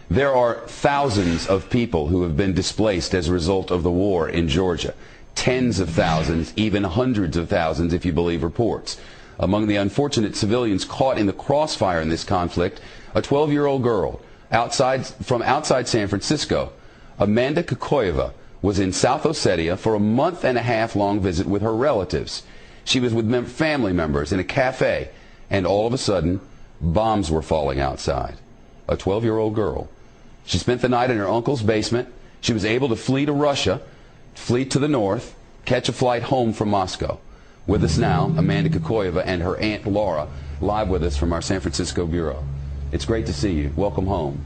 There are thousands of people who have been displaced as a result of the war in Georgia. Tens of thousands, even hundreds of thousands if you believe reports. Among the unfortunate civilians caught in the crossfire in this conflict, a 12-year-old girl from outside San Francisco. Amanda Kokoyeva was in South Ossetia for a month-and-a-half-long visit with her relatives. She was with family members in a cafe, and all of a sudden, bombs were falling outside. A 12-year-old girl. She spent the night in her uncle's basement. She was able to flee to Russia, flee to the north, catch a flight home from Moscow. With us now, Amanda Kokoyeva and her aunt Laura, live with us from our San Francisco bureau. It's great to see you. Welcome home.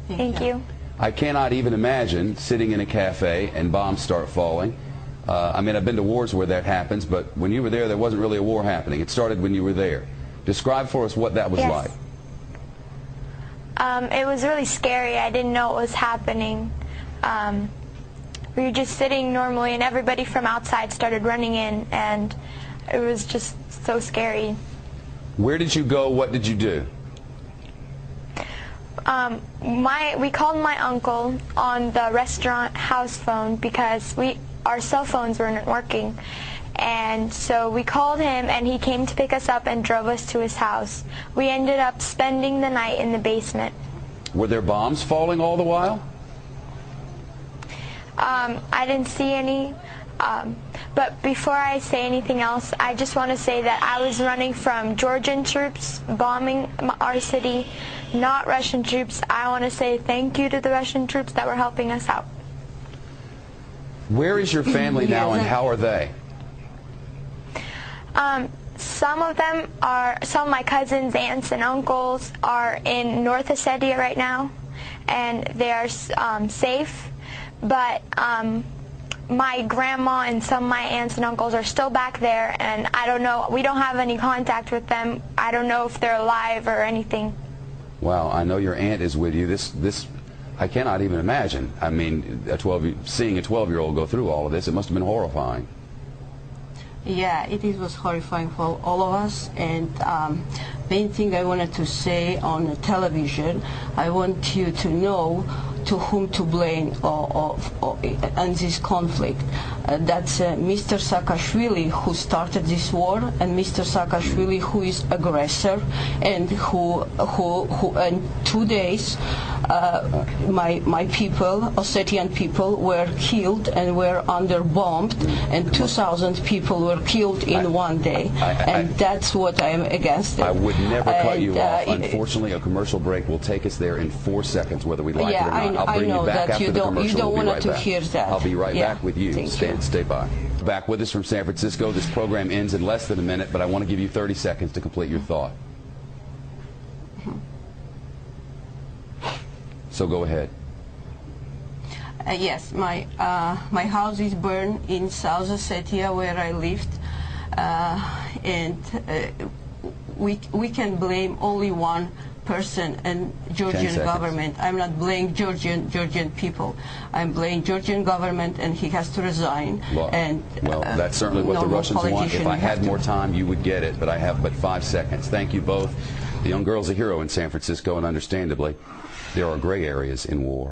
Thank you. I cannot even imagine sitting in a cafe and bombs start falling. I mean, I've been to wars where that happens, but when you were there wasn't really a war happening. It started when you were there. Describe for us what that was like. It was really scary. I didn't know what was happening. We were just sitting normally, and everybody from outside started running in, and it was just so scary. Where did you go? What did you do? We called my uncle on the restaurant house phone because our cell phones weren't working. And so we called him, and he came to pick us up and drove us to his house. We ended up spending the night in the basement. Were there bombs falling all the while? I didn't see any. But before I say anything else, I just want to say that I was running from Georgian troops bombing our city, not Russian troops. I want to say thank you to the Russian troops that were helping us out. Where is your family now, and how are they? Some of my cousins, aunts, and uncles are in North Ossetia right now, and they are safe. But my grandma and some of my aunts and uncles are still back there, and I don't know. We don't have any contact with them. I don't know if they're alive or anything. Wow, I know your aunt is with you. This I cannot even imagine. I mean, seeing a 12-year-old go through all of this, it must have been horrifying. Yeah, it was horrifying for all of us, and main thing I wanted to say on the television, I want you to know to whom to blame on this conflict. That's Mr. Saakashvili, who started this war, and Mr. Saakashvili, who is aggressor, and who in 2 days my people, Ossetian people, were killed and were bombed, and 2,000 people were killed in 1 day, and that's what I'm against. I would never cut you off. Unfortunately, a commercial break will take us there in 4 seconds, whether we like it or not. I'll bring you back after the commercial. You don't want to back. hear that. I'll be right back with you. Thank you. Stay by. Back with us from San Francisco. This program ends in less than a minute, but I want to give you 30 seconds to complete your thought. So go ahead. Yes, my house is burned in South Ossetia, where I lived, and we can blame only one person, and Georgian government. I'm not blaming Georgian people. I'm blaming Georgian government, and he has to resign. Well, that's certainly what the Russians want. If I had more time, you would get it, but I have but 5 seconds. Thank you both. The young girl's a hero in San Francisco, and understandably, there are gray areas in war.